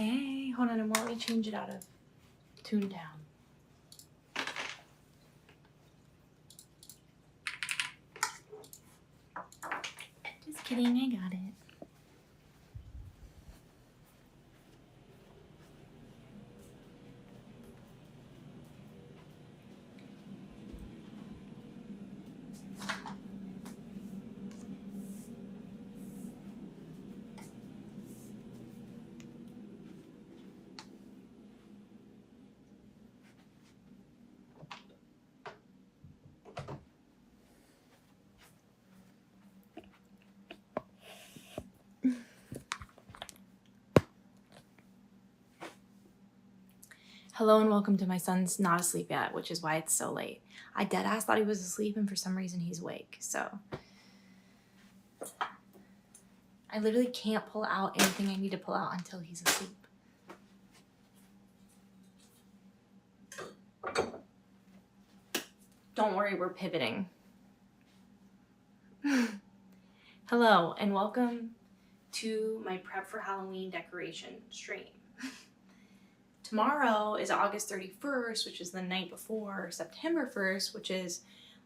Hey, hold on, and while we change it out of Toontown. Just kidding, I got it. Hello and welcome to my son's not asleep yet, which is why it's so late. I deadass thought he was asleep and for some reason he's awake, so. I literally can't pull out anything I need to pull out until he's asleep. Don't worry, we're pivoting. Hello and welcome to my prep for Halloween decoration stream. Tomorrow is August 31st, which is the night before September 1st, which is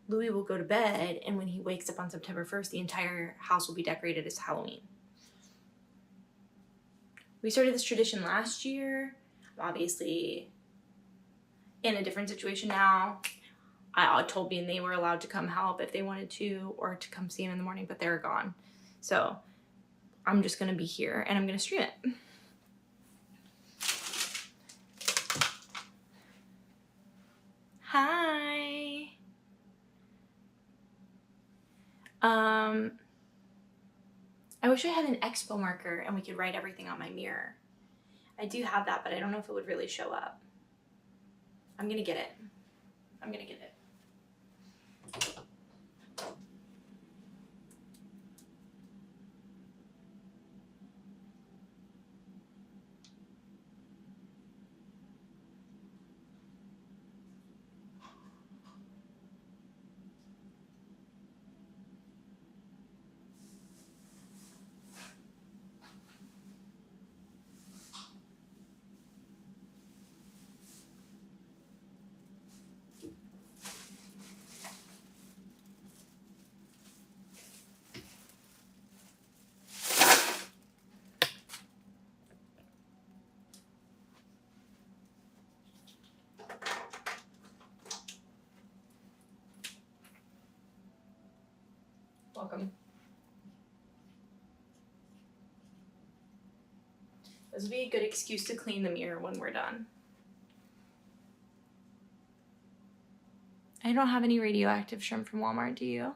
Louis will go to bed, and when he wakes up on September 1st, the entire house will be decorated as Halloween. We started this tradition last year. I'm obviously in a different situation now. I told Bean they were allowed to come help if they wanted to, or to come see him in the morning, but they're gone. So I'm just gonna be here and I'm gonna stream it. Hi. I wish I had an expo marker and we could write everything on my mirror. I do have that, but I don't know if it would really show up. I'm gonna get it. I'm gonna get it. Welcome. This would be a good excuse to clean the mirror when we're done. I don't have any radioactive shrimp from Walmart, do you?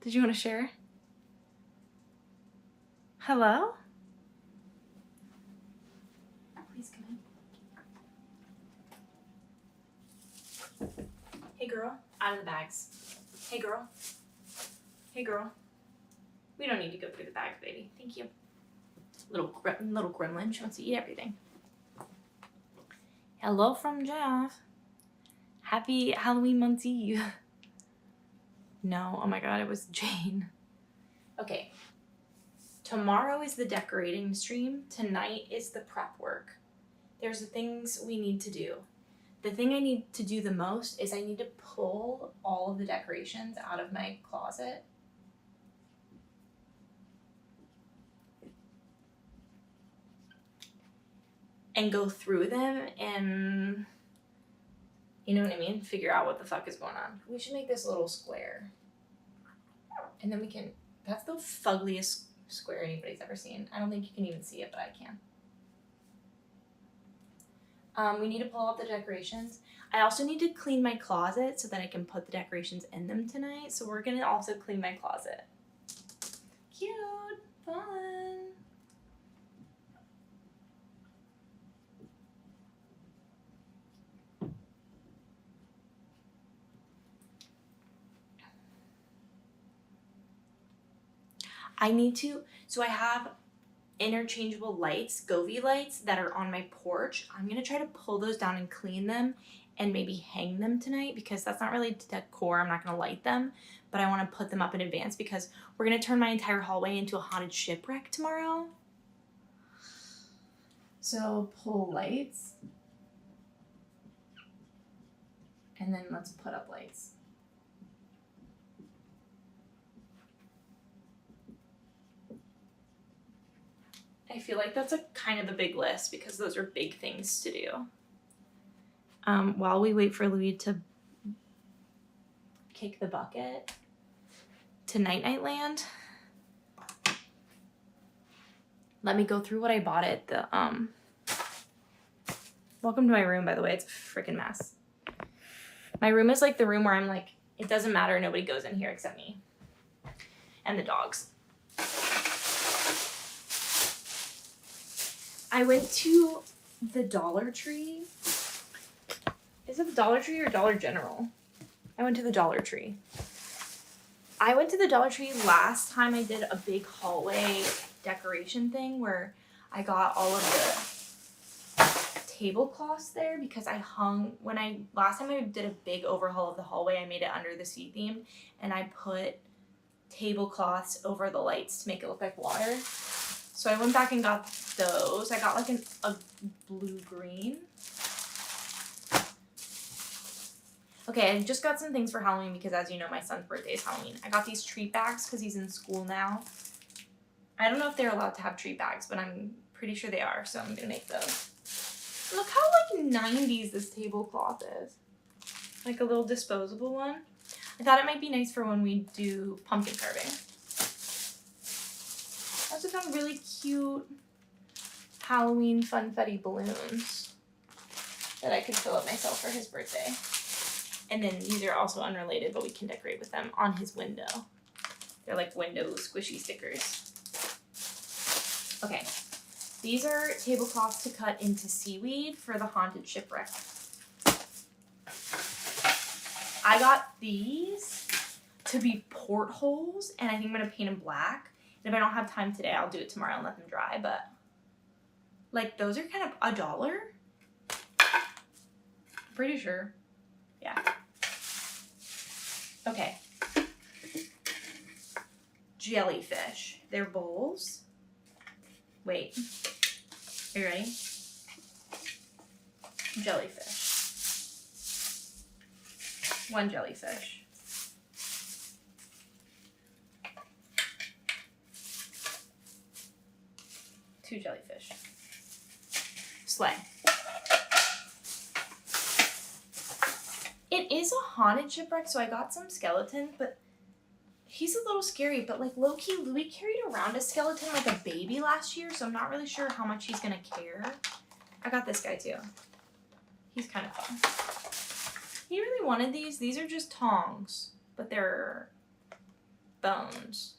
Did you want to share? Hello? Please come in. Hey girl, out of the bags. Hey girl. Hey girl. We don't need to go through the bags, baby. Thank you. Little gremlin. She wants to eat everything. Hello from Jeff. Happy Halloween month Eve. No, oh my god, it was Jane. Okay. Tomorrow is the decorating stream. Tonight is the prep work. There's the things we need to do. The thing I need to do the most is I need to pull all of the decorations out of my closet. And go through them and, you know what I mean? Figure out what the fuck is going on. We should make this a little square. And then we can, that's the fuggliest square anybody's ever seen. I don't think you can even see it, but I can. We need to pull out the decorations. I also need to clean my closet so that I can put the decorations in them tonight. So we're gonna also clean my closet. Cute, fun. I need to, so I have interchangeable lights, Govee lights that are on my porch. I'm gonna try to pull those down and clean them and maybe hang them tonight because that's not really decor. I'm not gonna light them, but I wanna put them up in advance because we're gonna turn my entire hallway into a haunted shipwreck tomorrow. So pull lights. And then let's put up lights. I feel like that's a kind of a big list because those are big things to do. While we wait for Louis to kick the bucket to Night Night Land, let me go through what I bought at the welcome to my room, by the way. It's a freaking mess. My room is like the room where I'm like, it doesn't matter, nobody goes in here except me and the dogs. I went to the Dollar Tree. Is it the Dollar Tree or Dollar General? I went to the Dollar Tree. I went to the Dollar Tree last time I did a big hallway decoration thing where I got all of the tablecloths there because I hung, last time I did a big overhaul of the hallway, I made it under the sea theme and I put tablecloths over the lights to make it look like water. So I went back and got those. I got like a blue-green. Okay, I just got some things for Halloween because as you know, my son's birthday is Halloween. I got these treat bags because he's in school now. I don't know if they're allowed to have treat bags, but I'm pretty sure they are, so I'm gonna make those. Look how like 90s this tablecloth is. Like a little disposable one. I thought it might be nice for when we do pumpkin carving. I also found really cute Halloween funfetti balloons that I could fill up myself for his birthday. And then these are also unrelated, but we can decorate with them on his window. They're like window squishy stickers. Okay, these are tablecloths to cut into seaweed for the haunted shipwreck. I got these to be portholes, and I think I'm gonna paint them black. And if I don't have time today, I'll do it tomorrow and let them dry, but like those are kind of $1. Pretty sure. Yeah. Okay. Jellyfish. They're bowls. Wait. Are you ready? Jellyfish. 1 jellyfish. Two jellyfish. Slay. It is a haunted shipwreck, so I got some skeletons, but he's a little scary. But like low-key, Louis carried around a skeleton like a baby last year, so I'm not really sure how much he's gonna care. I got this guy too. He's kind of fun. He really wanted these. These are just tongs, but they're bones.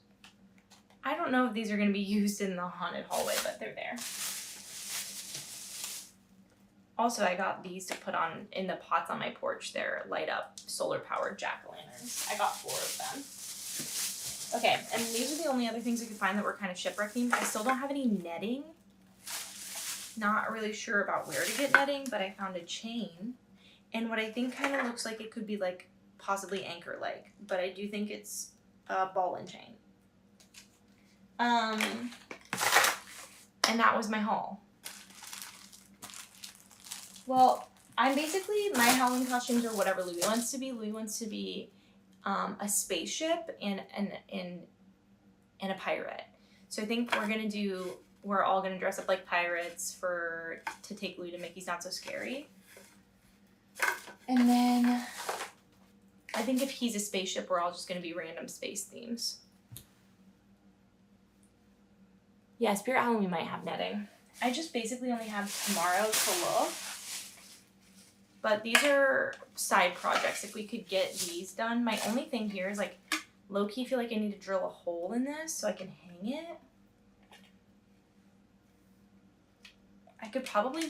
I don't know if these are gonna be used in the haunted hallway, but they're there. Also, I got these to put on in the pots on my porch. They're light up solar powered jack-o'-lanterns. I got 4 of them. Okay, and these are the only other things I could find that were kind of shipwreck themed. I still don't have any netting. Not really sure about where to get netting, but I found a chain. And what I think kind of looks like it could be like possibly anchor-like, but I do think it's a ball and chain. And that was my haul. Well, I'm basically, my Halloween costumes are whatever Louis wants to be. Louis wants to be a spaceship and a pirate. So I think we're all gonna dress up like pirates to take Louis to Mickey's Not So Scary. And then I think if he's a spaceship, we're all just gonna be random space themes. Yeah, Spirit Halloween might have netting. I just basically only have tomorrow to look. But these are side projects. If we could get these done. My only thing here is like, low-key feel like I need to drill a hole in this so I can hang it. I could probably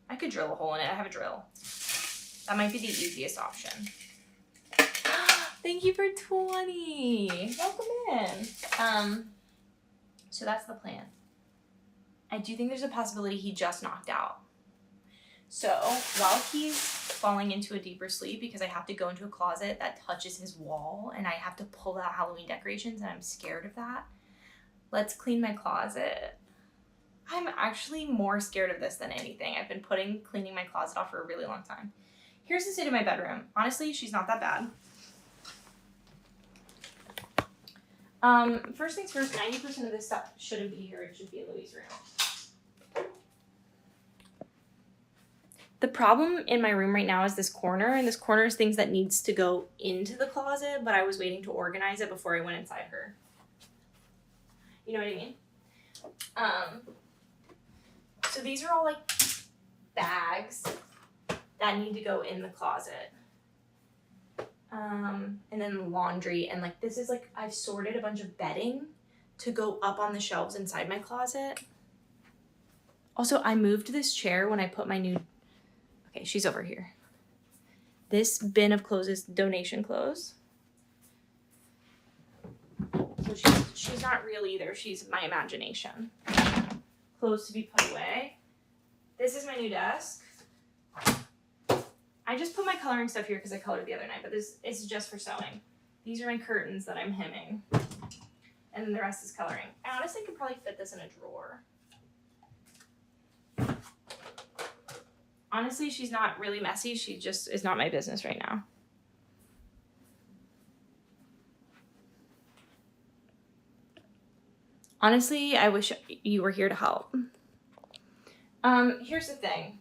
I could drill a hole in it. I have a drill. That might be the easiest option. Thank you for 20. Welcome in. So that's the plan. I do think there's a possibility he just knocked out. So while he's falling into a deeper sleep, because I have to go into a closet that touches his wall and I have to pull out Halloween decorations and I'm scared of that, let's clean my closet. I'm actually more scared of this than anything. I've been cleaning my closet off for a really long time. Here's the state of my bedroom. Honestly, she's not that bad. First things first, 90% of this stuff shouldn't be here. It should be in Louis' room. The problem in my room right now is this corner, and this corner is things that needs to go into the closet, but I was waiting to organize it before I went inside her. You know what I mean? So these are all like bags that need to go in the closet. And then laundry, and like this is like I've sorted a bunch of bedding to go up on the shelves inside my closet. Also, I moved this chair when I put my new, okay, she's over here. This bin of clothes is donation clothes. So she's not real either. She's my imagination. Clothes to be put away. This is my new desk. I just put my coloring stuff here because I colored the other night, but this is just for sewing. These are my curtains that I'm hemming. And then the rest is coloring. I honestly could probably fit this in a drawer. Honestly, she's not really messy. She just is not my business right now. Honestly, I wish you were here to help. Here's the thing.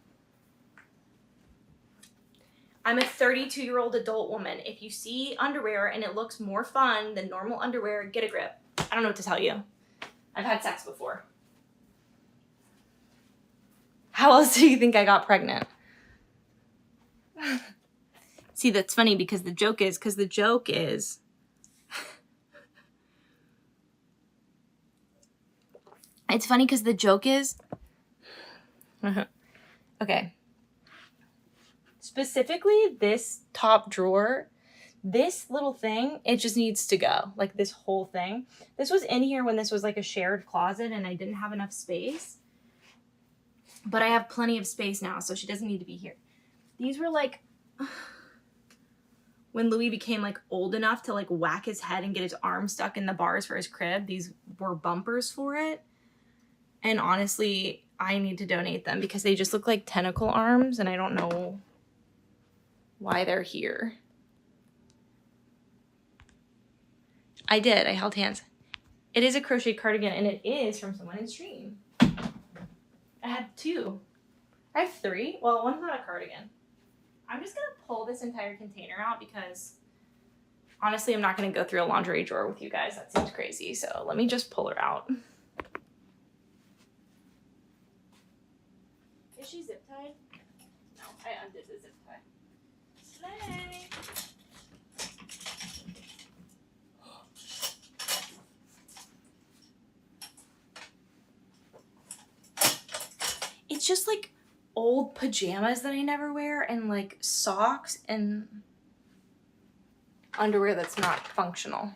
I'm a 32-year-old adult woman. If you see underwear and it looks more fun than normal underwear, get a grip. I don't know what to tell you. I've had sex before. How else do you think I got pregnant? See, that's funny because the joke is, it's funny because the joke is, okay. Specifically this top drawer, this little thing, it just needs to go. Like this whole thing. This was in here when this was like a shared closet and I didn't have enough space. But I have plenty of space now, so she doesn't need to be here. These were like, when Louis became like old enough to like whack his head and get his arm stuck in the bars for his crib, these were bumpers for it. And honestly, I need to donate them because they just look like tentacle arms and I don't know why they're here. I did. I held hands. It is a crochet cardigan and it is from someone in stream. I had 2. I have 3. Well, one's not a cardigan. I'm just going to pull this entire container out because honestly, I'm not going to go through a laundry drawer with you guys. That seems crazy. So let me just pull her out. Is she zip tied? No, I undid the zip tie. Slay! It's just like old pajamas that I never wear and like socks and underwear that's not functional.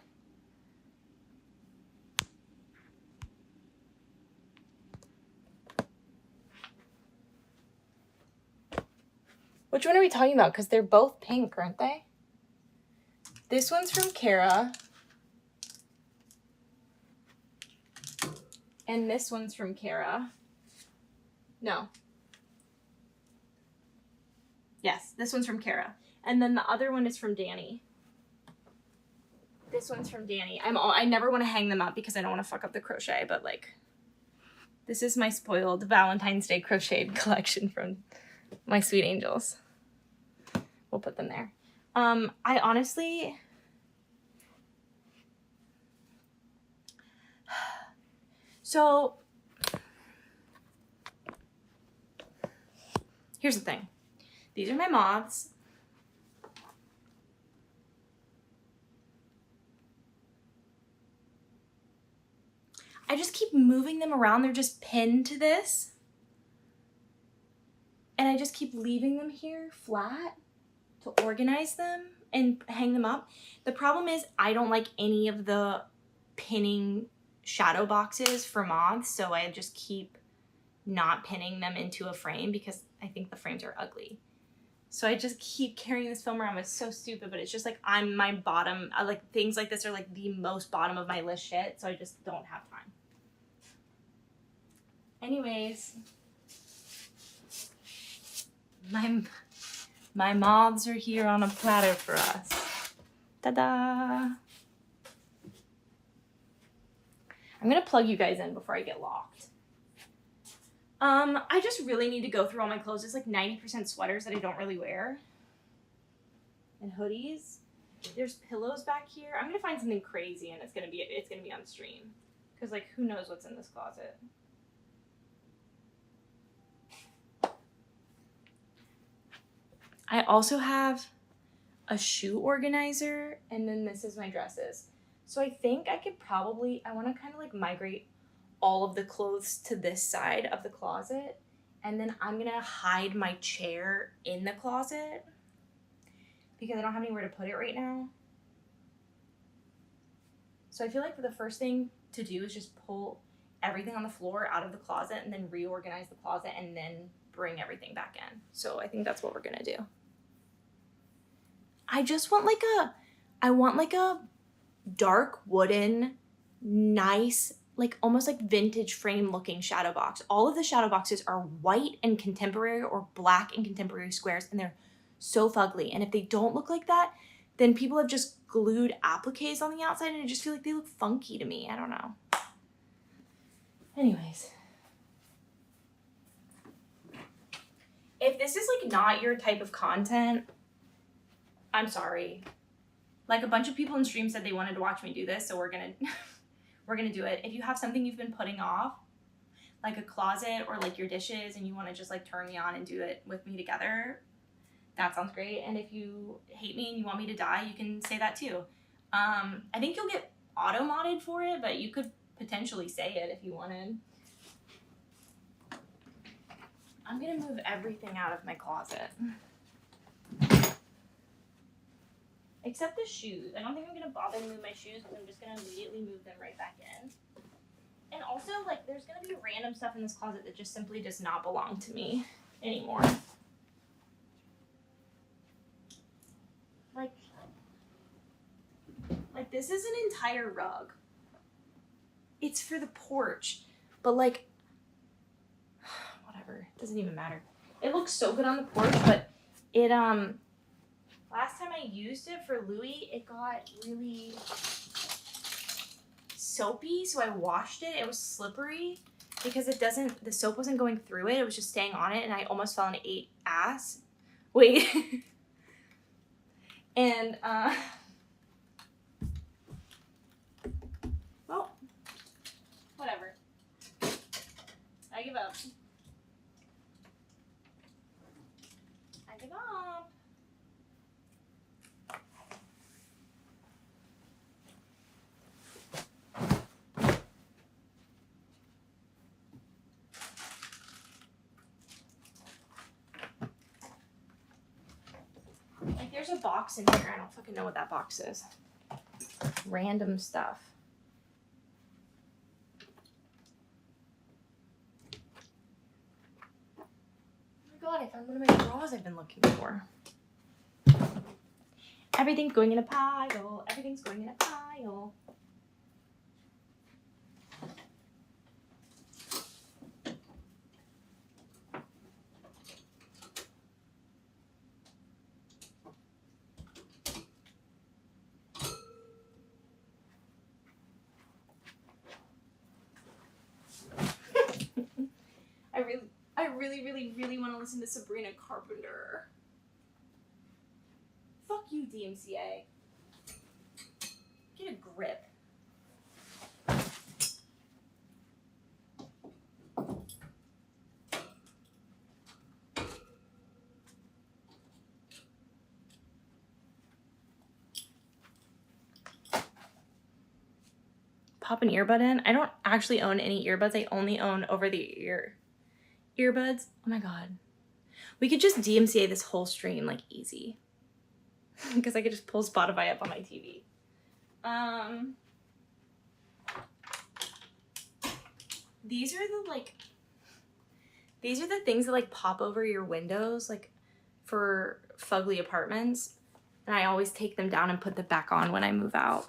Which one are we talking about? Because they're both pink, aren't they? This one's from Kara. And this one's from Kara. No. Yes, this one's from Kara. And then the other one is from Danny. This one's from Danny. I never want to hang them up because I don't want to fuck up the crochet, but like, this is my spoiled Valentine's Day crocheted collection from my sweet angels. We'll put them there. I honestly, so here's the thing. These are my moths. I just keep moving them around. They're just pinned to this. And I just keep leaving them here flat to organize them and hang them up. The problem is I don't like any of the pinning shadow boxes for moths, so I just keep not pinning them into a frame because I think the frames are ugly. So I just keep carrying this film around. It's so stupid, but it's just like I'm my bottom. Like things like this are like the most bottom of my list shit, so I just don't have time. Anyways, my moths are here on a platter for us. Ta-da! I'm gonna plug you guys in before I get locked. I just really need to go through all my clothes. It's like 90% sweaters that I don't really wear. And hoodies. There's pillows back here. I'm gonna find something crazy and it's gonna be on stream. Cause like who knows what's in this closet. I also have a shoe organizer, and then this is my dresses. So I think I could probably, I want to kind of like migrate all of the clothes to this side of the closet, and then I'm going to hide my chair in the closet because I don't have anywhere to put it right now. So I feel like the first thing to do is just pull everything on the floor out of the closet and then reorganize the closet and then bring everything back in. So I think that's what we're gonna do. I just want like a dark wooden, nice, like almost like vintage frame looking shadow box. All of the shadow boxes are white and contemporary or black and contemporary squares, and they're so fugly. And if they don't look like that, then people have just glued appliques on the outside and I just feel like they look funky to me. I don't know. Anyways. If this is like not your type of content, I'm sorry. Like a bunch of people in stream said they wanted to watch me do this, so we're gonna do it. If you have something you've been putting off, like a closet or like your dishes, and you want to just like turn me on and do it with me together, that sounds great. And if you hate me and you want me to die, you can say that too. I think you'll get auto-modded for it, but you could potentially say it if you wanted. I'm gonna move everything out of my closet. Except the shoes. I don't think I'm gonna bother to move my shoes because I'm just gonna immediately move them right back in. And also, like, there's gonna be random stuff in this closet that just simply does not belong to me anymore. Like this is an entire rug. It's for the porch, but like, whatever, it doesn't even matter. It looks so good on the porch, but it, last time I used it for Louis, it got really soapy, so I washed it. It was slippery because the soap wasn't going through it. It was just staying on it, and I almost fell and ate ass. Wait. And, well, whatever. I give up. I give up. Like, there's a box in here. I don't fucking know what that box is. Random stuff. Oh my god, I found one of my bras I've been looking for. Everything's going in a pile. Everything's going in a pile. I really want to listen to Sabrina Carpenter. Fuck you, DMCA. Get a grip. Pop an earbud in. I don't actually own any earbuds. I only own over the ear earbuds. Oh my god. We could just DMCA this whole stream like easy. Because I could just pull Spotify up on my TV. These are the things that like pop over your windows like for fugly apartments. And I always take them down and put them back on when I move out.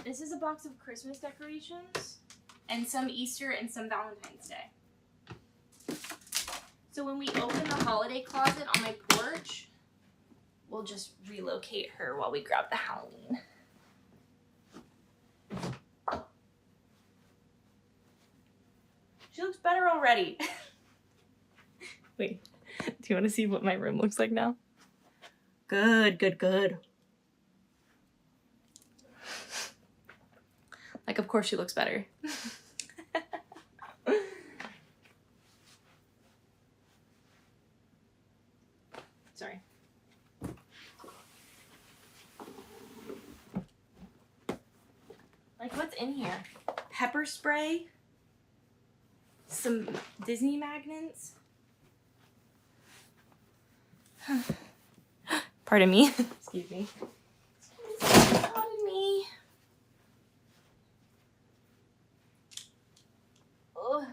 This is a box of Christmas decorations and some Easter and some Valentine's Day. So when we open the holiday closet on my porch, we'll just relocate her while we grab the Halloween. She looks better already. Wait, do you want to see what my room looks like now? Good, good, good. Like, of course she looks better. Sorry. Like, what's in here? Pepper spray? Some Disney magnets? Pardon me. Excuse me. Pardon me. Ugh.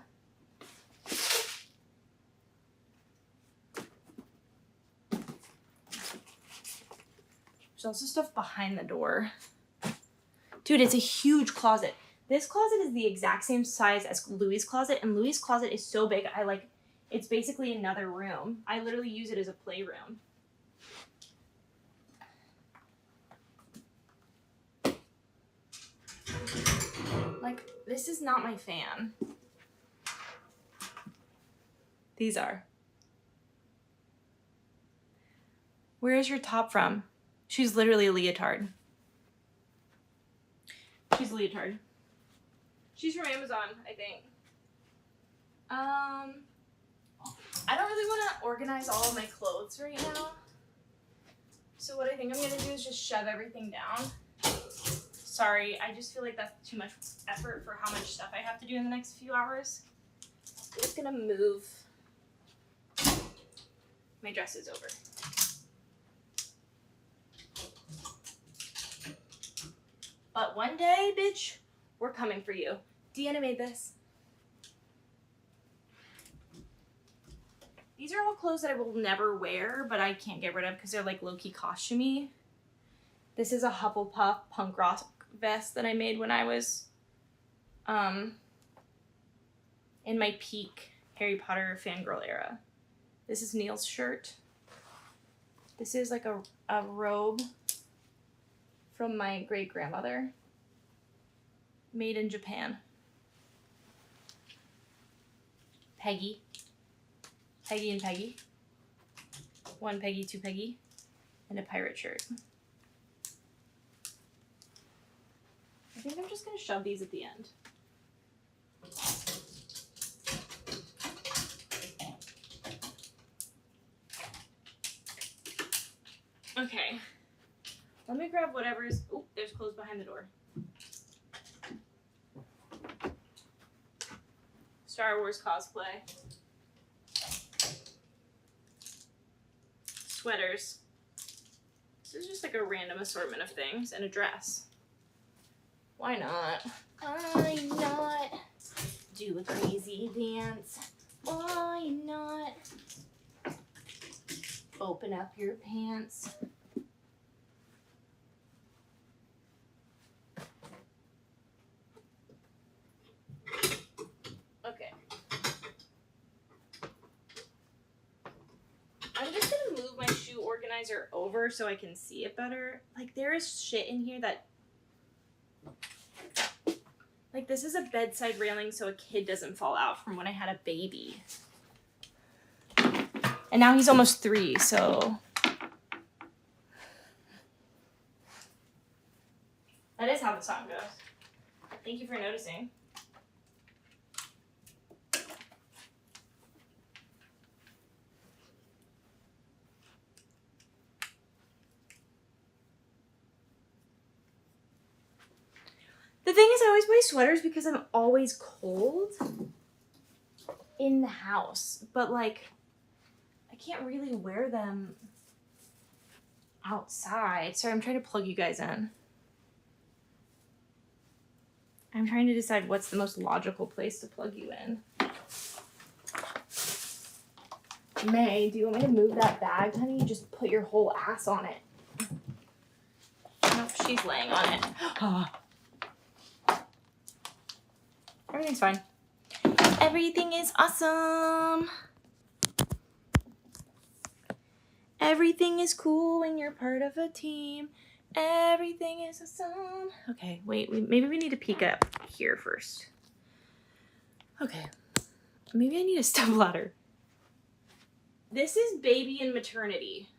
There's also stuff behind the door. Dude, it's a huge closet. This closet is the exact same size as Louis' closet, and Louis' closet is so big, it's basically another room. I literally use it as a playroom. Like, this is not my fan. These are. Where is your top from? She's literally a leotard. She's a leotard. She's from Amazon, I think. I don't really want to organize all of my clothes right now. So what I think I'm going to do is just shove everything down. Sorry, I just feel like that's too much effort for how much stuff I have to do in the next few hours. I'm just going to move my dresses over. But one day, bitch, we're coming for you. Deanna made this. These are all clothes that I will never wear, but I can't get rid of because they're like low-key costumey. This is a Hufflepuff punk rock vest that I made when I was in my peak Harry Potter fangirl era. This is Neil's shirt. This is like a robe from my great-grandmother, made in Japan. Peggy and Peggy. One Peggy, two Peggy, and a pirate shirt. I think I'm just gonna shove these at the end. Okay. Let me grab whatever's... Oh, there's clothes behind the door. Star Wars cosplay. Sweaters. This is just like a random assortment of things and a dress. Why not? Why not do a crazy dance? Why not open up your pants? Okay. I'm just gonna move my shoe organizer over so I can see it better. Like, there is shit in here that... Like, this is a bedside railing so a kid doesn't fall out from when I had a baby. And now he's almost 3, so... That is how the song goes. Thank you for noticing. The thing is, I always buy sweaters because I'm always cold in the house. But, like, I can't really wear them outside. Sorry, I'm trying to plug you guys in. I'm trying to decide what's the most logical place to plug you in. May, do you want me to move that bag, honey? You just put your whole ass on it. Nope, she's laying on it. Everything's fine. Everything is awesome. Everything is cool when you're part of a team. Everything is awesome. Okay, wait, maybe we need to peek up here first. Okay, maybe I need a step ladder. This is baby and maternity.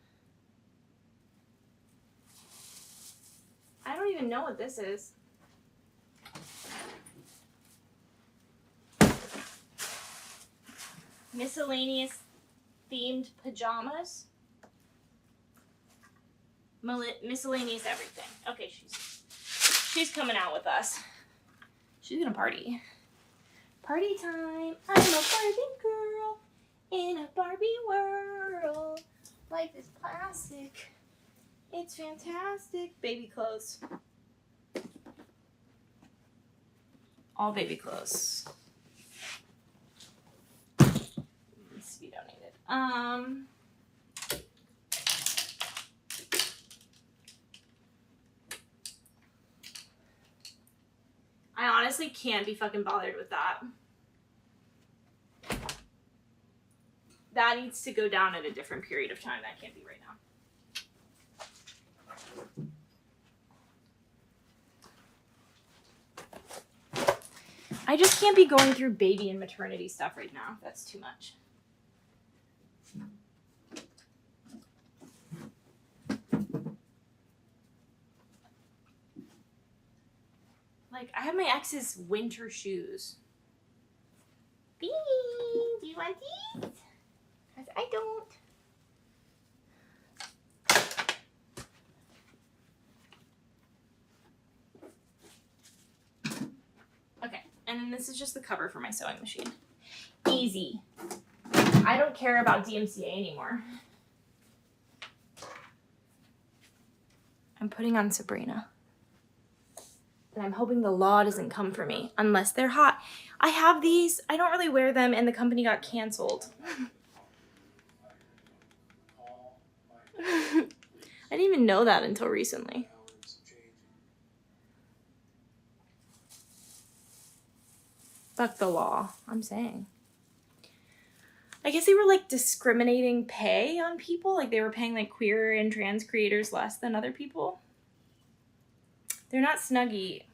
I don't even know what this is. Miscellaneous themed pajamas. Miscellaneous everything. Okay, she's coming out with us. She's gonna party. Party time. I'm a Barbie girl in a Barbie world. Life is plastic. It's fantastic. Baby clothes. All baby clothes. Needs to be donated. I honestly can't be fucking bothered with that. That needs to go down at a different period of time. That can't be right now. I just can't be going through baby and maternity stuff right now. That's too much. Like, I have my ex's winter shoes. Beanie, do you want these? Because I don't. Okay, and then this is just the cover for my sewing machine. Easy. I don't care about DMCA anymore. I'm putting on Sabrina. And I'm hoping the law doesn't come for me unless they're hot. I have these. I don't really wear them, and the company got canceled. I didn't even know that until recently. Fuck the law, I'm saying. I guess they were like discriminating pay on people. Like they were paying like queer and trans creators less than other people. They're not Snuggie.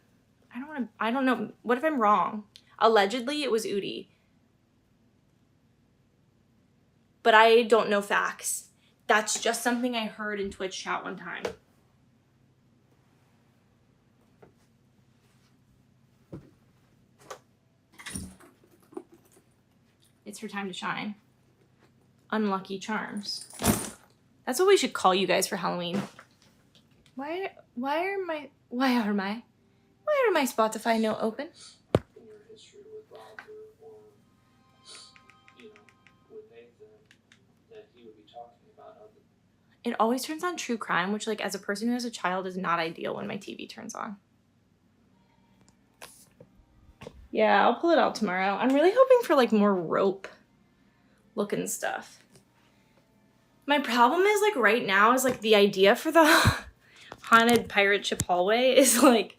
I don't know. What if I'm wrong? Allegedly, it was Udi. But I don't know facts. That's just something I heard in Twitch chat one time. It's her time to shine. Unlucky Charms. That's what we should call you guys for Halloween. Why are my Spotify note open? In your history with Roger or, with Nathan that he would be talking about other. It always turns on true crime, which like as a person who has a child is not ideal when my TV turns on. Yeah, I'll pull it out tomorrow. I'm really hoping for like more rope looking stuff. My problem is like right now is like the idea for the haunted pirate ship hallway is like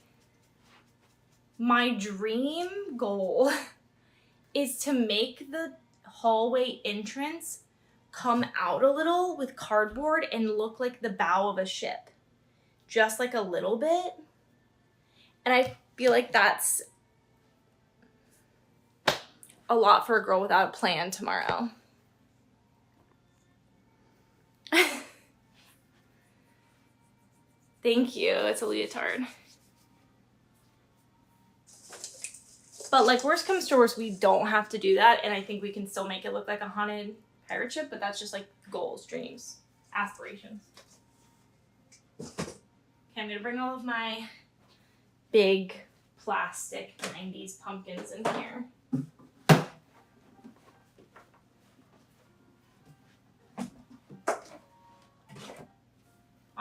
my dream goal is to make the hallway entrance come out a little with cardboard and look like the bow of a ship. Just like a little bit. And I feel like that's a lot for a girl without a plan tomorrow. Thank you. It's a leotard. But like worst comes to worst, we don't have to do that. And I think we can still make it look like a haunted pirate ship, but that's just like goals, dreams, aspirations. Okay, I'm gonna bring all of my big plastic 90s pumpkins in here.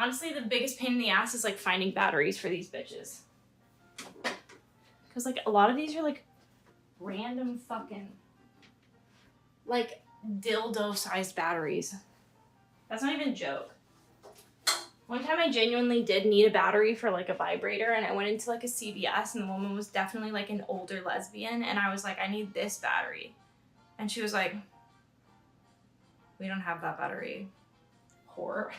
Honestly, the biggest pain in the ass is like finding batteries for these bitches. Because like a lot of these are like random fucking like dildo sized batteries. That's not even a joke. One time I genuinely did need a battery for like a vibrator, and I went into like a CVS, and the woman was definitely like an older lesbian, and I was like, I need this battery. And she was like, we don't have that battery. Whore.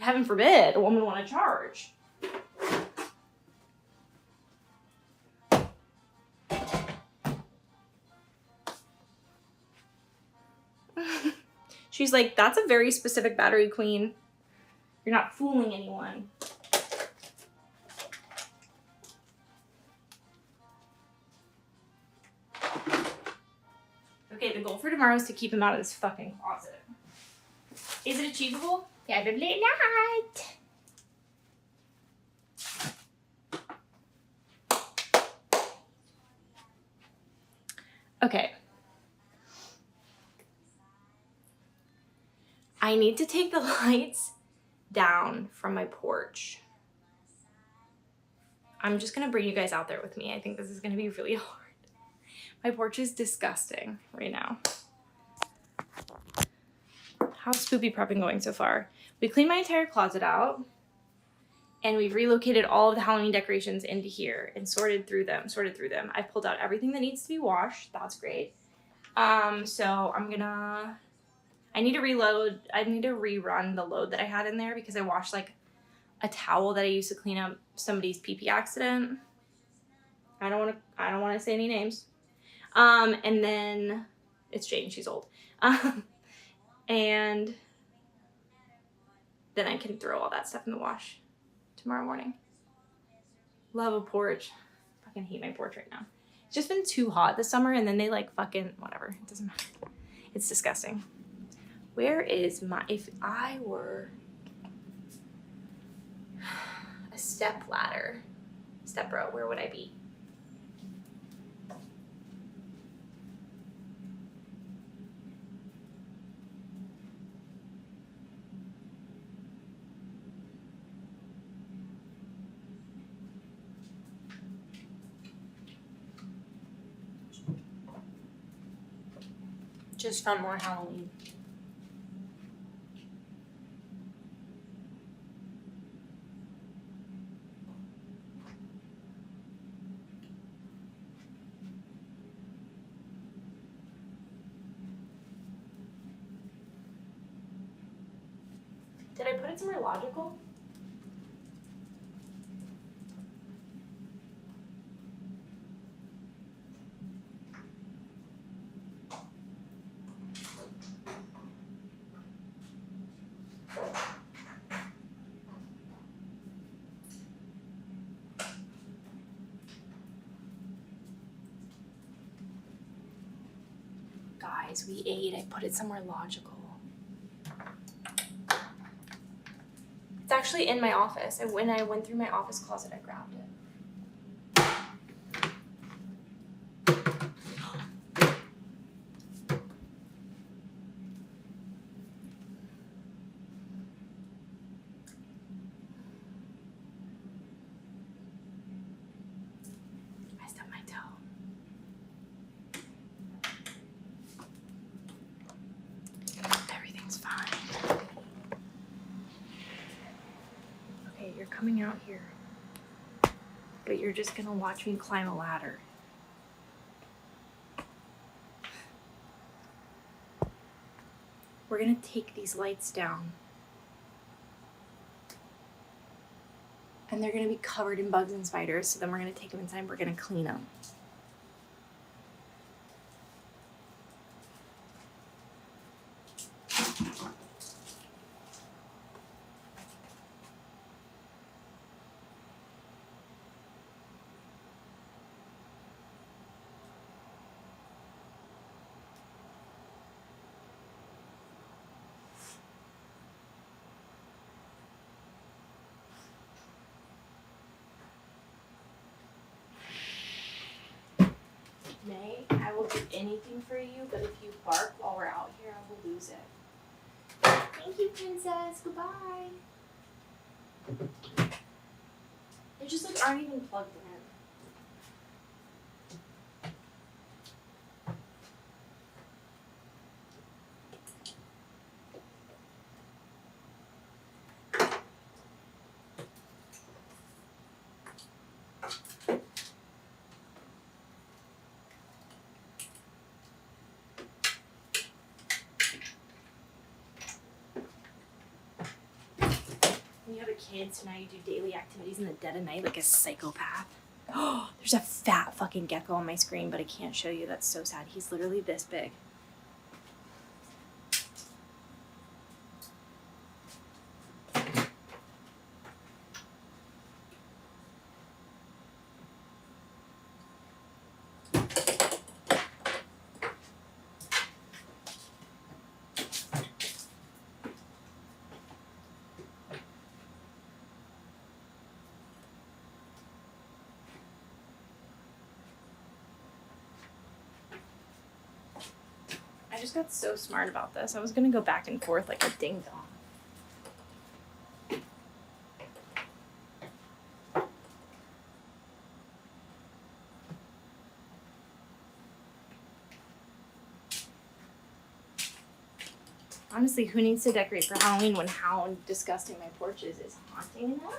Heaven forbid a woman want to charge. She's like, that's a very specific battery, queen. You're not fooling anyone. Okay, the goal for tomorrow is to keep him out of this fucking closet. Is it achievable? Probably not. Okay. I need to take the lights down from my porch. I'm just gonna bring you guys out there with me. I think this is gonna be really hard. My porch is disgusting right now. How's spoopy prepping going so far? We cleaned my entire closet out, and we've relocated all of the Halloween decorations into here and sorted through them. I've pulled out everything that needs to be washed. That's great. So I need to rerun the load that I had in there because I washed like a towel that I used to clean up somebody's pee-pee accident. I don't want to say any names. And then it's Jane, she's old. And then I can throw all that stuff in the wash tomorrow morning. Love a porch. Fucking hate my porch right now. It's just been too hot this summer, and then they like fucking whatever. It doesn't matter. It's disgusting. Where is if I were a step bro, where would I be? Just found more Halloween. Did I put it somewhere logical? Guys, we ate. I put it somewhere logical. It's actually in my office. When I went through my office closet, I grabbed it. I stubbed my toe. Everything's fine. Okay, you're coming out here. But you're just gonna watch me climb a ladder. We're gonna take these lights down. And they're gonna be covered in bugs and spiders, so then we're gonna take them inside and we're gonna clean them. May, I will do anything for you, but if you bark while we're out here, I will lose it. Thank you, princess. Goodbye. They just like aren't even plugged in. when you have a kid, so now you do daily activities in the dead of night like a psychopath. Oh, there's a fat fucking gecko on my screen, but I can't show you. That's so sad. He's literally this big. I just got so smart about this. I was gonna go back and forth like a ding dong. Honestly, who needs to decorate for Halloween when how disgusting my porch is haunting enough?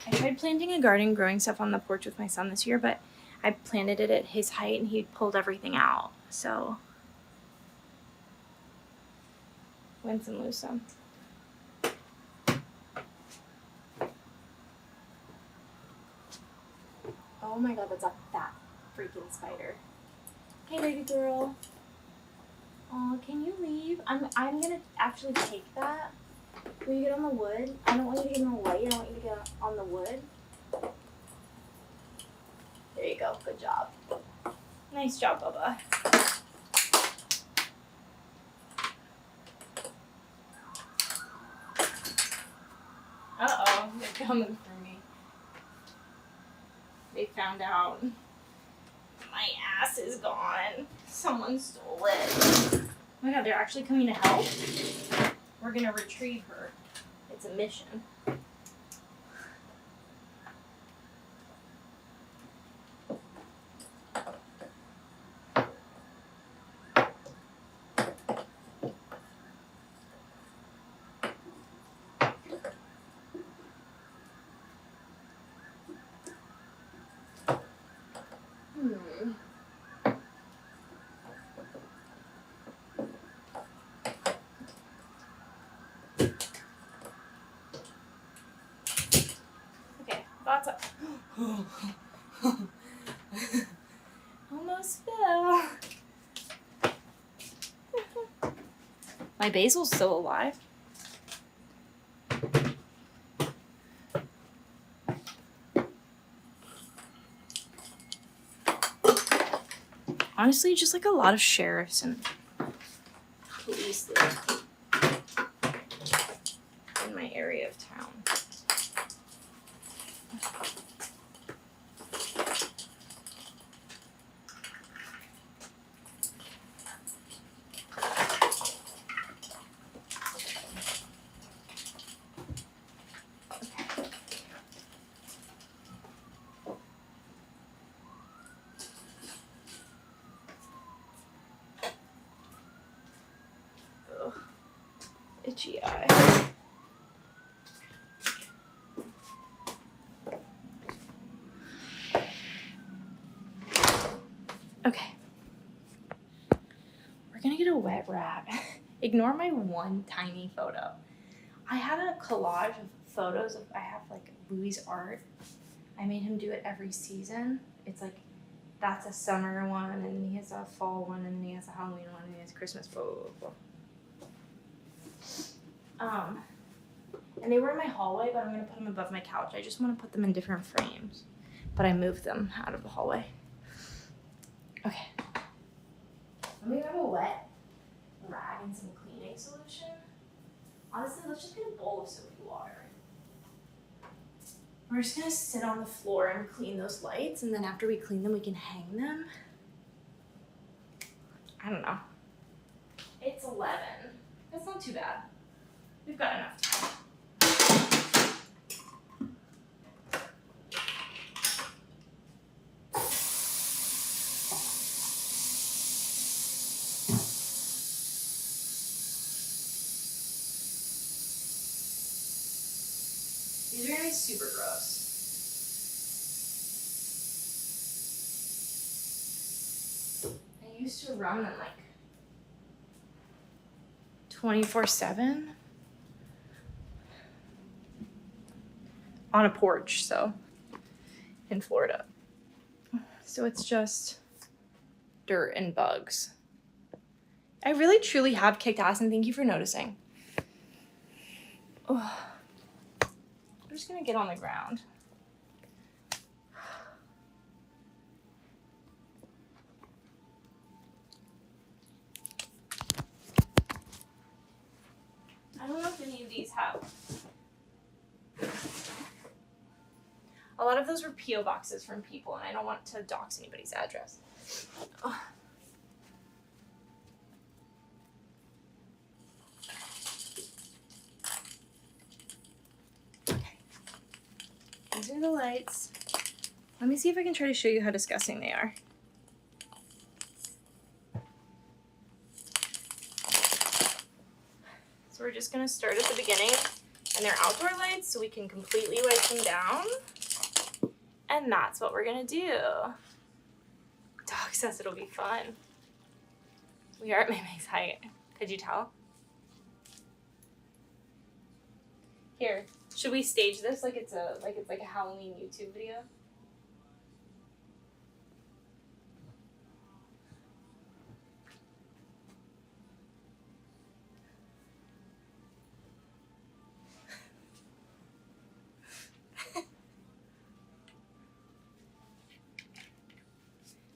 I tried planting a garden, growing stuff on the porch with my son this year, but I planted it at his height and he pulled everything out. So, win some, lose some. Oh my god, that's a fat freaking spider. Hey, baby girl. Aw, can you leave? I'm gonna actually take that. Will you get on the wood? I don't want you to get on the light. I want you to get on the wood. There you go. Good job. Nice job, Bubba. Uh-oh. They're coming for me. They found out. My ass is gone. Someone stole it. Oh my god, they're actually coming to help? We're gonna retrieve her. It's a mission. Okay, thoughts up. Almost fell. My basil's still alive. Honestly, just like a lot of sheriffs and police live in my area of town. Ugh. Itchy eye. Okay. We're gonna get a wet wrap. Ignore my one tiny photo. I have a collage of photos of, I have like Louis' art. I made him do it every season. It's like, that's a summer one, and then he has a fall one, and then he has a Halloween one, and he has Christmas, blah, blah, blah. And they were in my hallway, but I'm gonna put them above my couch. I just wanna put them in different frames, but I moved them out of the hallway. Okay. Let me grab a wet rag and some cleaning solution. Honestly, let's just get a bowl of soapy water. We're just gonna sit on the floor and clean those lights, and then after we clean them, we can hang them. I don't know. It's 11. That's not too bad. We've got enough time. These are gonna be super gross. I used to run them like 24/7 on a porch, so in Florida. So it's just dirt and bugs. I really truly have kicked ass, and thank you for noticing. Ugh. I'm just gonna get on the ground. I don't know if any of these have. A lot of those were P.O. boxes from people, and I don't want to dox anybody's address. Ugh. Okay. These are the lights. Let me see if I can try to show you how disgusting they are. So we're just gonna start at the beginning, and they're outdoor lights, so we can completely wipe them down. And that's what we're gonna do. Dog says it'll be fun. We are at Maymay's height. Could you tell? Here, should we stage this like it's like a Halloween YouTube video?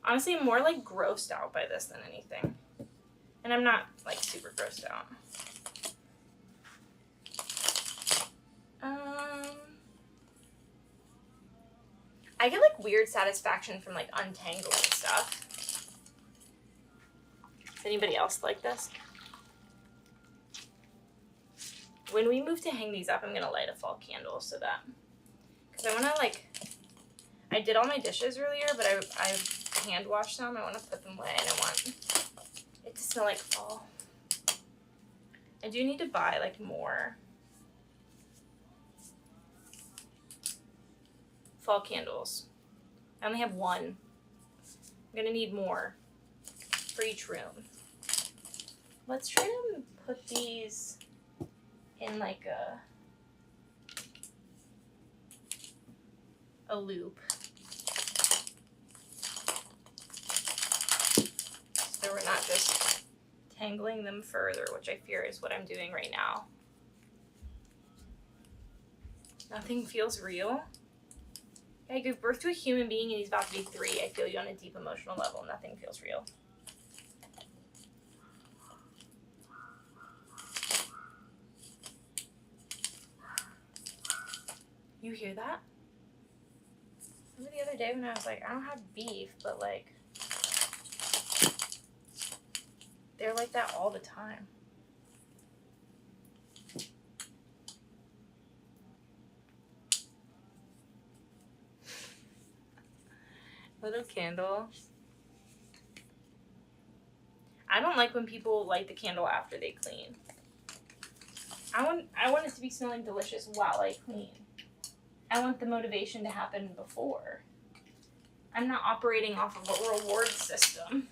Honestly, I'm more like grossed out by this than anything. And I'm not like super grossed out. I get like weird satisfaction from like untangling stuff. Does anybody else like this? When we move to hang these up, I'm gonna light a fall candle so that, because I wanna like, I did all my dishes earlier, but I hand washed them. I want to put them away, and I want it to smell like fall. I do need to buy like more fall candles. I only have one. I'm gonna need more for each room. Let's try to put these in like a loop. So we're not just tangling them further, which I fear is what I'm doing right now. Nothing feels real. I gave birth to a human being and he's about to be 3. I feel you on a deep emotional level. Nothing feels real. You hear that? Remember the other day when I was like, I don't have beef, but like, they're like that all the time. Little candle. I don't like when people light the candle after they clean. I want it to be smelling delicious while I clean. I want the motivation to happen before. I'm not operating off of a reward system.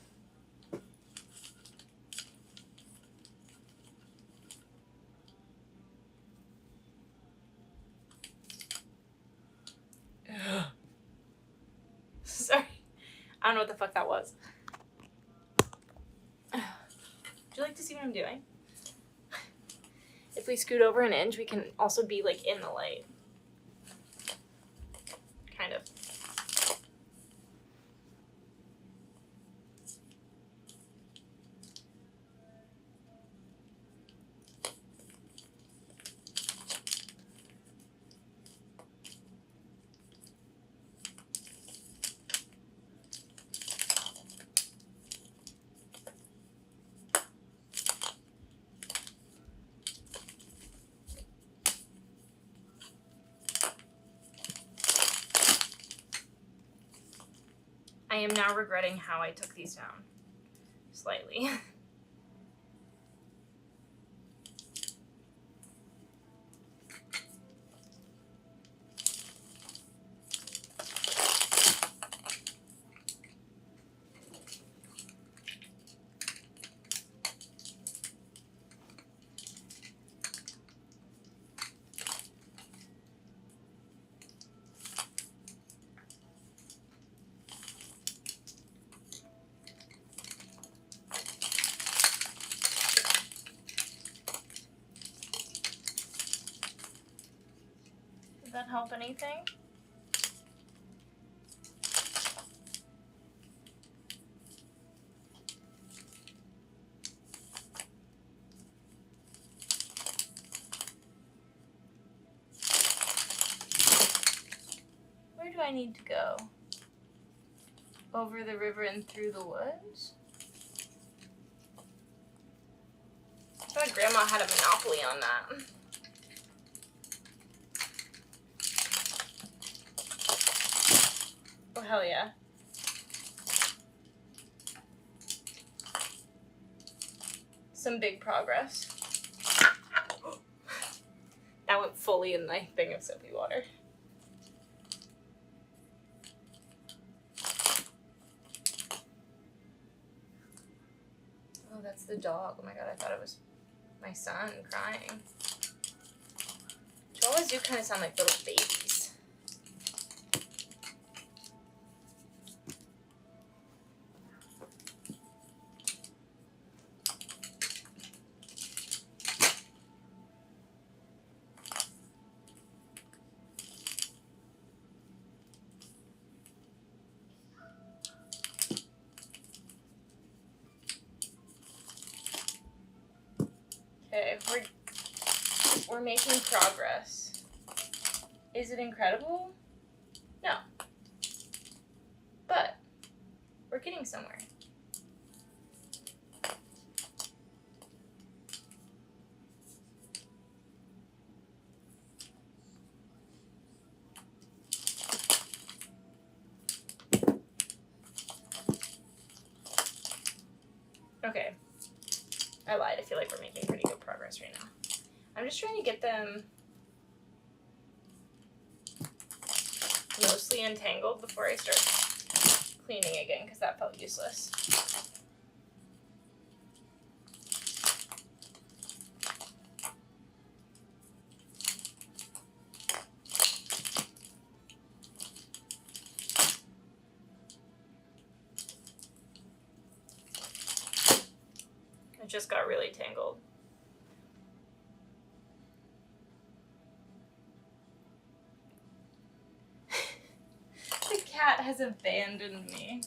Sorry. I don't know what the fuck that was. Would you like to see what I'm doing? If we scoot over an inch, we can also be like in the light. Kind of. I am now regretting how I took these down. Slightly. Does that help anything? Where do I need to go? Over the river and through the woods? I thought Grandma had a monopoly on that. Oh, hell yeah. Some big progress. That went fully in my thing of soapy water. Oh, that's the dog. Oh my god, I thought it was my son crying. Chihuahuas do kind of sound like little babies. Okay, we're making progress. Is it incredible? No. But we're getting somewhere. Okay. I lied. I feel like we're making pretty good progress right now. I'm just trying to get them mostly untangled before I start cleaning again, because that felt useless. It just got really tangled. The cat has abandoned me.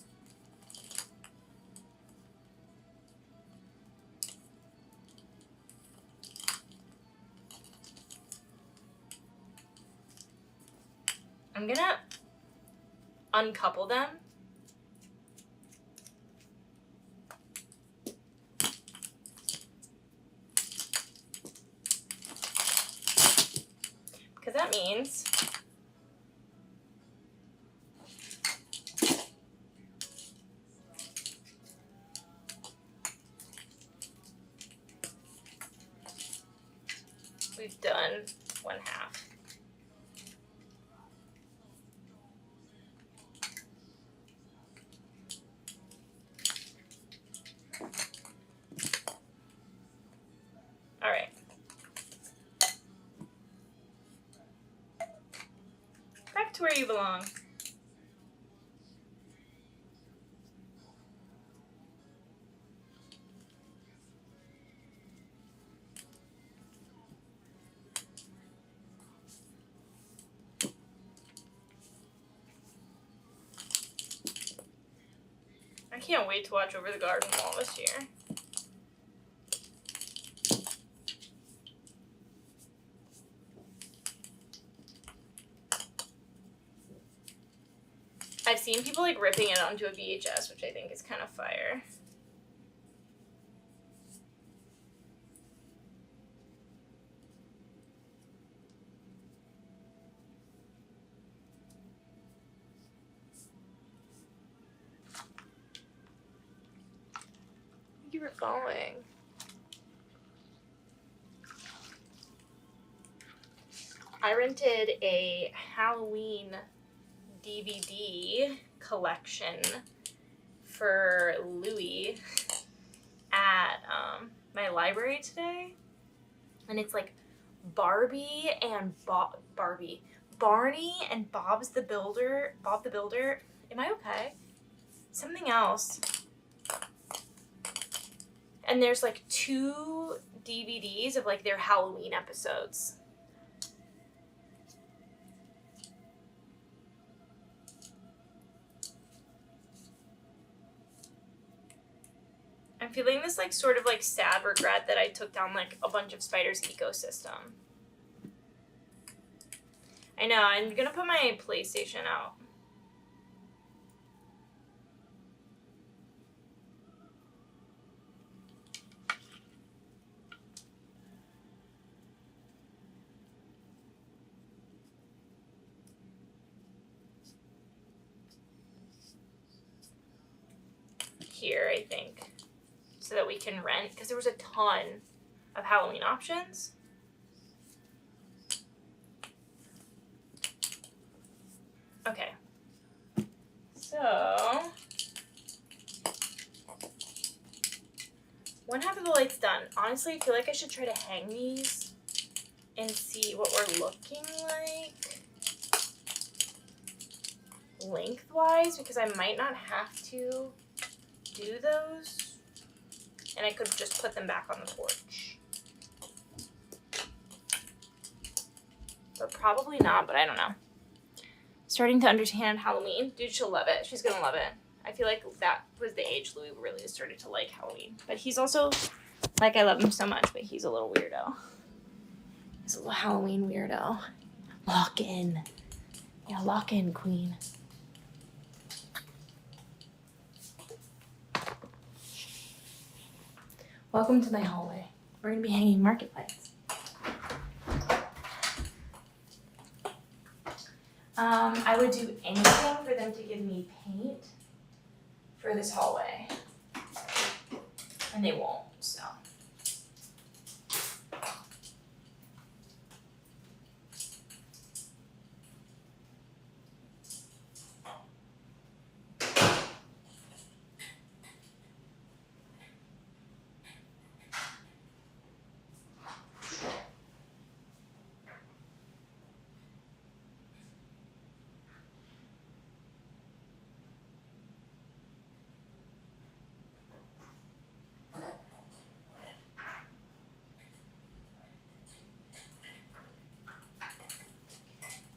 I'm gonna uncouple them. Because that means we've done one half. All right. Back to where you belong. I can't wait to watch Over the Garden Wall this year. I've seen people like ripping it onto a VHS, which I think is kind of fire. we're going. I rented a Halloween DVD collection for Louis at my library today, and it's like Barney and Bob the Builder. Am I okay? Something else. And there's like 2 DVDs of like their Halloween episodes. I'm feeling this like sort of like sad regret that I took down like a bunch of spiders' ecosystem. I know, I'm gonna put my PlayStation out. Here, I think, so that we can rent, because there was a ton of Halloween options. Okay, so one half of the light's done. Honestly, I feel like I should try to hang these and see what we're looking like lengthwise, because I might not have to do those, and I could just put them back on the porch. But probably not, but I don't know. Starting to understand Halloween. Dude, she'll love it. She's gonna love it. I feel like that was the age Louis really started to like Halloween. But he's also, like, I love him so much, but he's a little weirdo. He's a little Halloween weirdo. Lock in. Yeah, lock in, queen. Welcome to my hallway. We're gonna be hanging market lights. I would do anything for them to give me paint for this hallway. And they won't, so.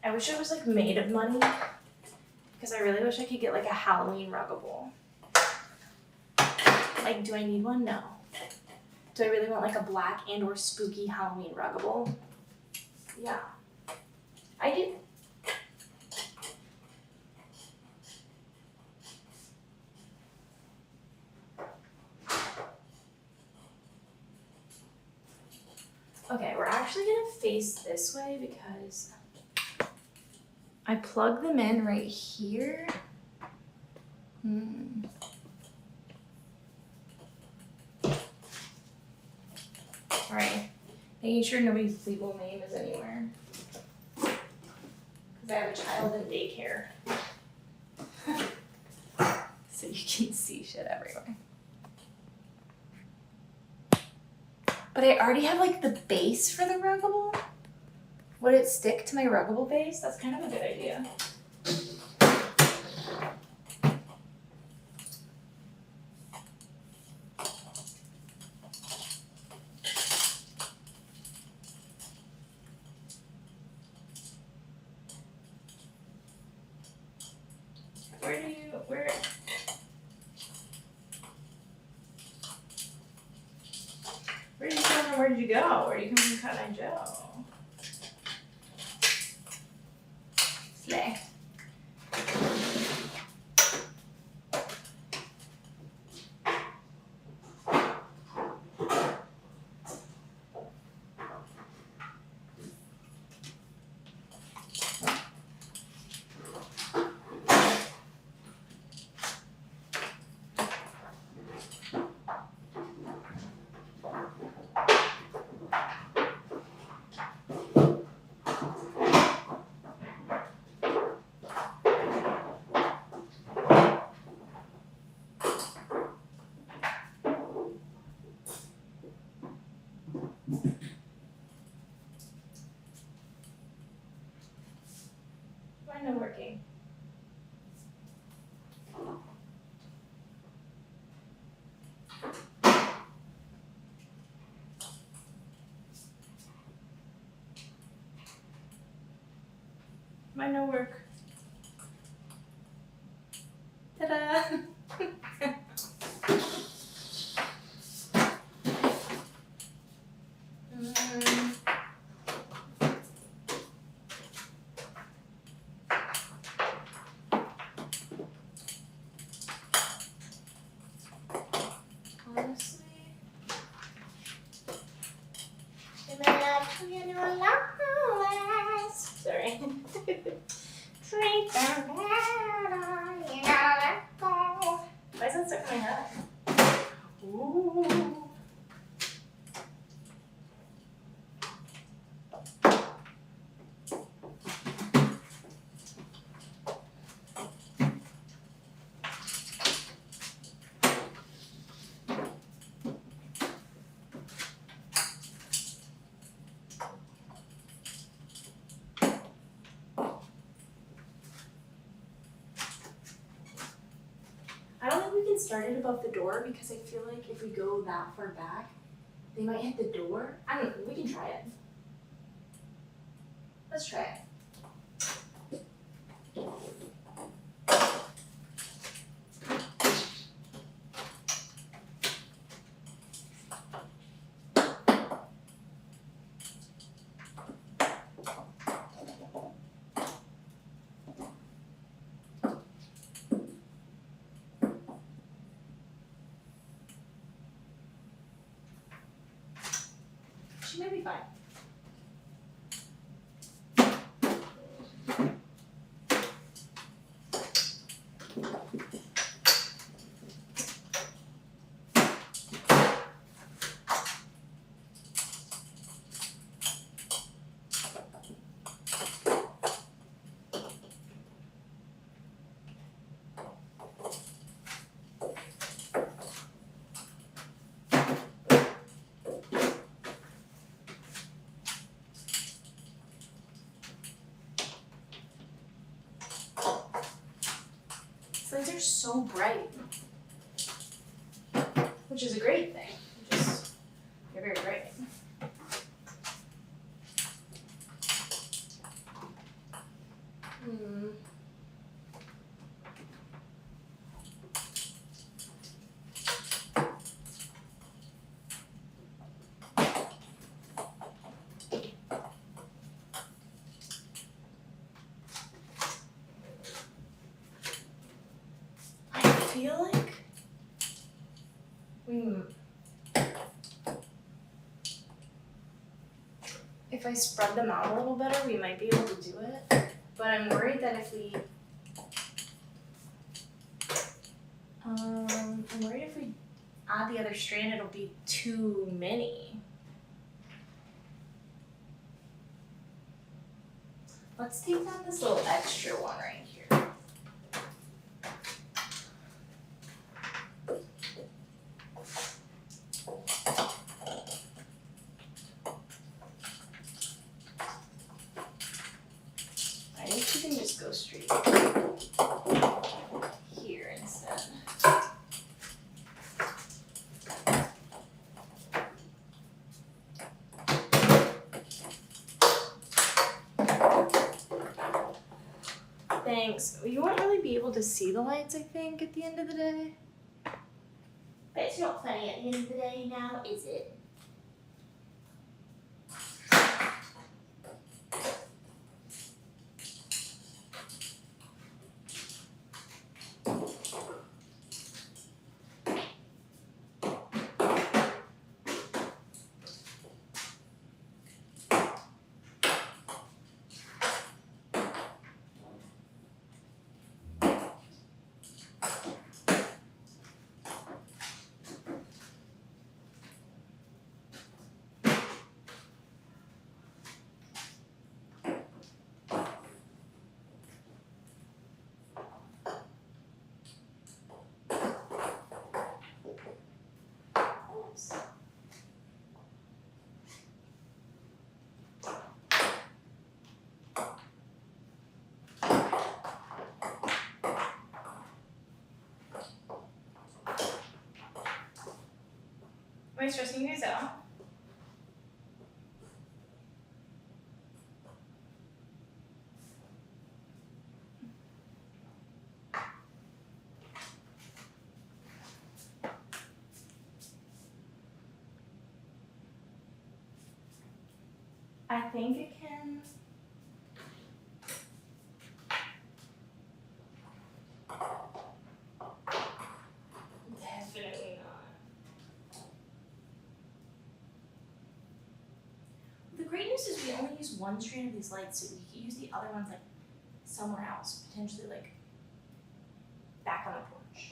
I wish it was like made of money, because I really wish I could get like a Halloween ruggable. Like, do I need one? No. Do I really want like a black and or spooky Halloween ruggable? Yeah. I do. Okay, we're actually gonna face this way because I plug them in right here. Alright, making sure nobody's legal name is anywhere. Because I have a child in daycare. So you can see shit everywhere. But I already have like the base for the ruggable. Would it stick to my ruggable base? That's kind of a good idea. Where did you go? Where do you come from, Cotton Eye Joe? Slay. kind of working. Might not work. Ta-da! Honestly, sorry. Why is that stuck in my head? Ooh. I don't think we can start it above the door because I feel like if we go that far back, they might hit the door. I don't know. We can try it. Let's try it. She may be fine. These lights are so bright, which is a great thing. Just they're very bright. I feel like if I spread them out a little better, we might be able to do it. But I'm worried that if we add the other strand, it'll be too many. Let's take down this little extra one right here. I think you can just go straight here instead. Thanks. You won't really be able to see the lights, I think, at the end of the day. But it's not funny at the end of the day now, is it? I stressing you guys out? I think it can. Definitely not. The great news is we only use one strand of these lights, so we can use the other ones like somewhere else, potentially like back on the porch.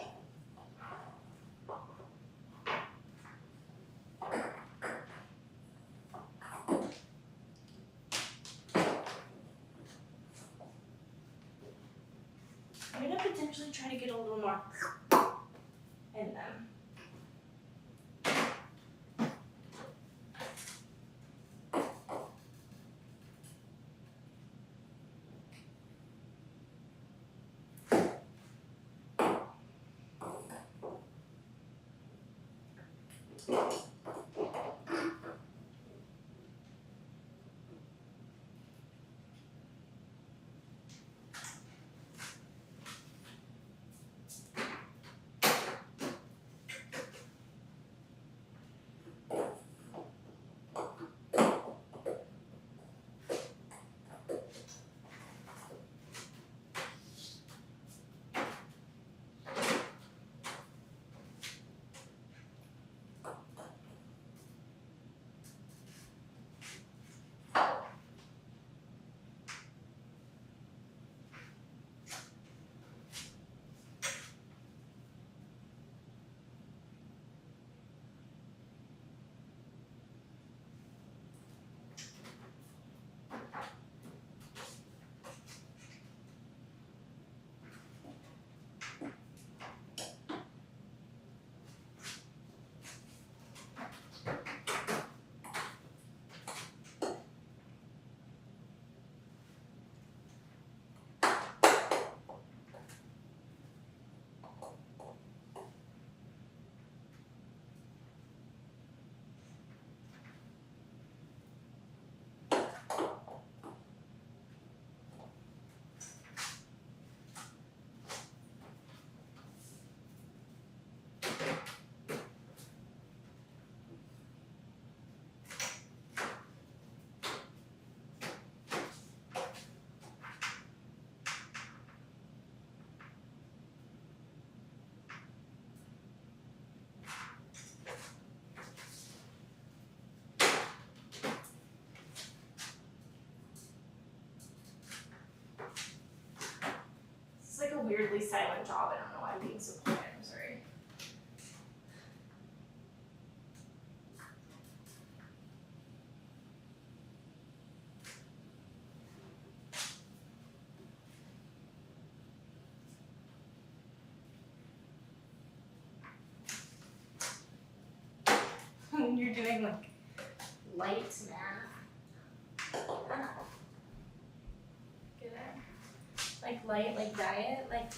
I'm gonna potentially try to get a little more in them. It's like a weirdly silent job. I don't know why I'm being so quiet. I'm sorry. When you're doing like light math. Get it? Like light, like diet, like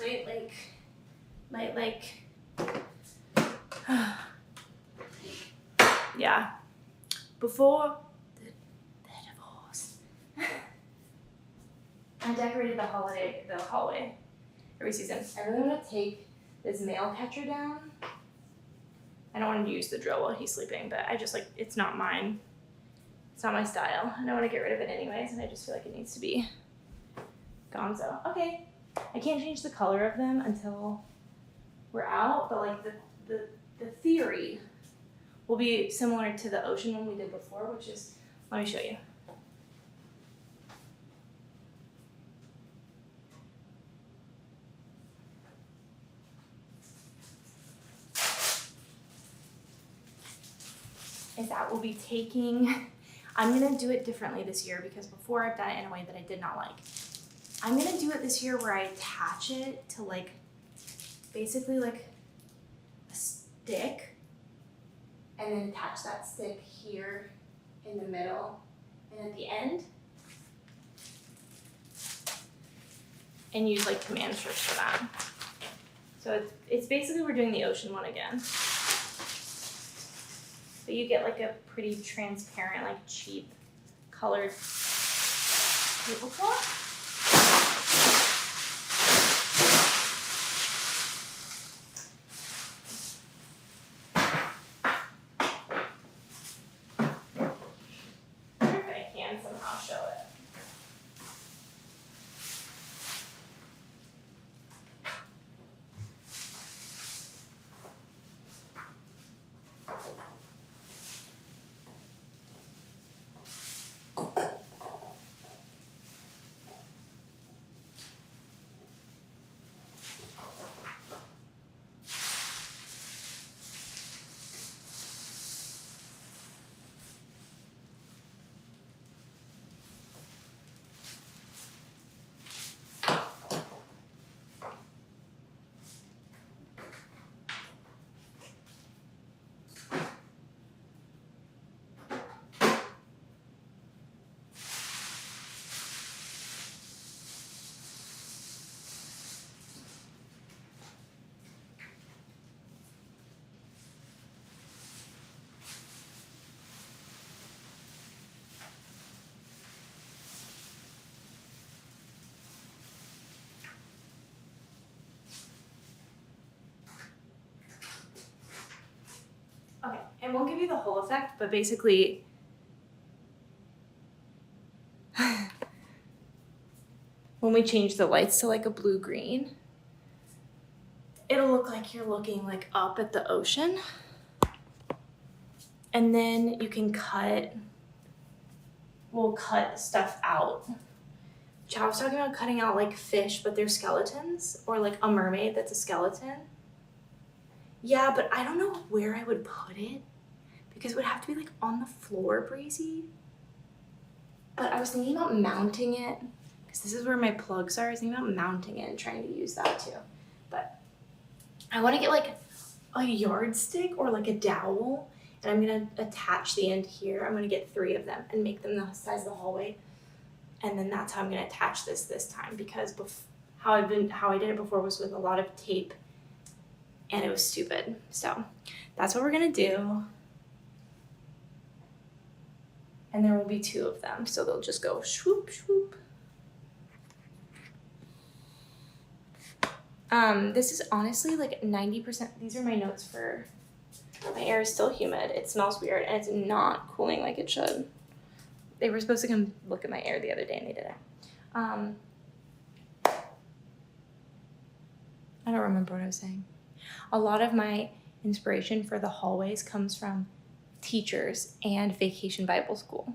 light, like. Yeah. Before the divorce, I decorated the hallway every season. I really want to take this nail catcher down. I don't want to use the drill while he's sleeping, but I just like, it's not mine. It's not my style. And I want to get rid of it anyways, and I just feel like it needs to be gone. So, okay. I can't change the color of them until we're out, but like the theory will be similar to the ocean one we did before, which is, let me show you. Is that we'll be taking, I'm gonna do it differently this year because before I've done it in a way that I did not like. I'm gonna do it this year where I attach it to like, basically like a stick, and then attach that stick here in the middle and at the end, and use like command strips for that. So it's basically we're doing the ocean one again. But you get like a pretty transparent, like cheap colored tablecloth. I wonder if I can somehow show it. Okay, it won't give you the whole effect, but basically, when we change the lights to like a blue-green, it'll look like you're looking like up at the ocean. And then you can we'll cut stuff out. Chow was talking about cutting out like fish, but they're skeletons, or like a mermaid that's a skeleton. Yeah, but I don't know where I would put it because it would have to be like on the floor, Breezy. But I was thinking about mounting it because this is where my plugs are. I was thinking about mounting it and trying to use that too. But I want to get like a yardstick or like a dowel, and I'm gonna attach the end here. I'm gonna get 3 of them and make them the size of the hallway, and then that's how I'm gonna attach this time because how I did it before was with a lot of tape. And it was stupid. So that's what we're gonna do. And there will be 2 of them. So they'll just go swoop, swoop. This is honestly like 90%. These are my notes for, my air is still humid. It smells weird and it's not cooling like it should. They were supposed to come look at my air the other day and they didn't. I don't remember what I was saying. A lot of my inspiration for the hallways comes from teachers and Vacation Bible School.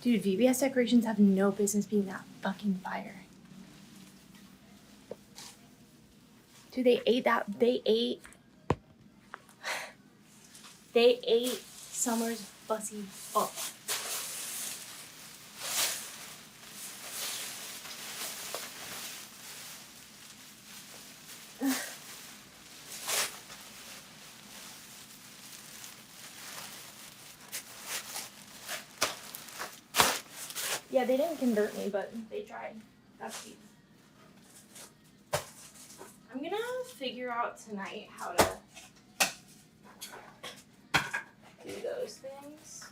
Dude, VBS decorations have no business being that fucking fire. Dude, they ate Summer's bussy up. Yeah, they didn't convert me, but they tried. That's cute. I'm gonna figure out tonight how to do those things.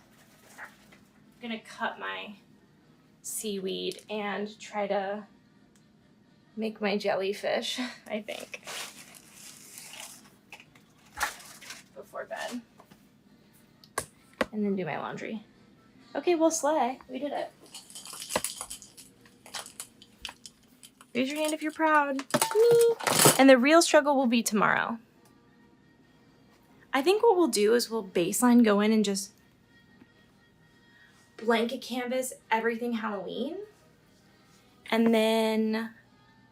I'm gonna cut my seaweed and try to make my jellyfish, I think, before bed. And then do my laundry. Okay, well, slay. We did it. Raise your hand if you're proud. Me. And the real struggle will be tomorrow. I think what we'll do is we'll baseline go in and just blanket canvas everything Halloween. And then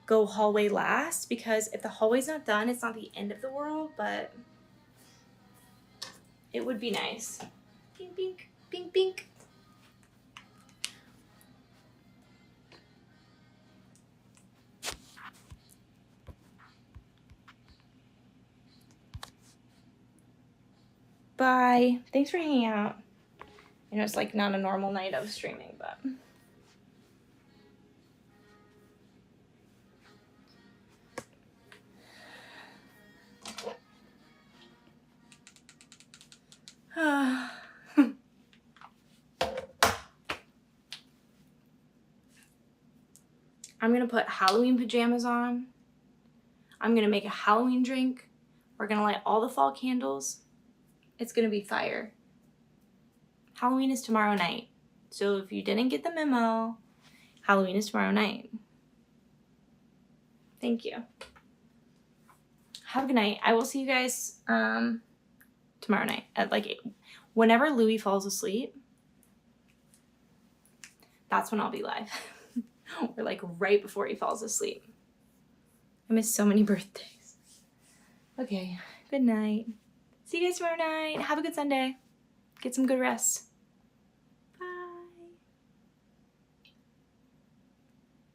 go hallway last, because if the hallway's not done, it's not the end of the world, but it would be nice. Pink, pink, pink, pink. Bye. Thanks for hanging out. I know it's like not a normal night of streaming, but. I'm gonna put Halloween pajamas on. I'm gonna make a Halloween drink. We're gonna light all the fall candles. It's gonna be fire. Halloween is tomorrow night. So if you didn't get the memo, Halloween is tomorrow night. Thank you. Have a good night. I will see you guys tomorrow night at like 8. Whenever Louis falls asleep, that's when I'll be live. Or like right before he falls asleep. I miss so many birthdays. Okay, good night. See you guys tomorrow night. Have a good Sunday. Get some good rest.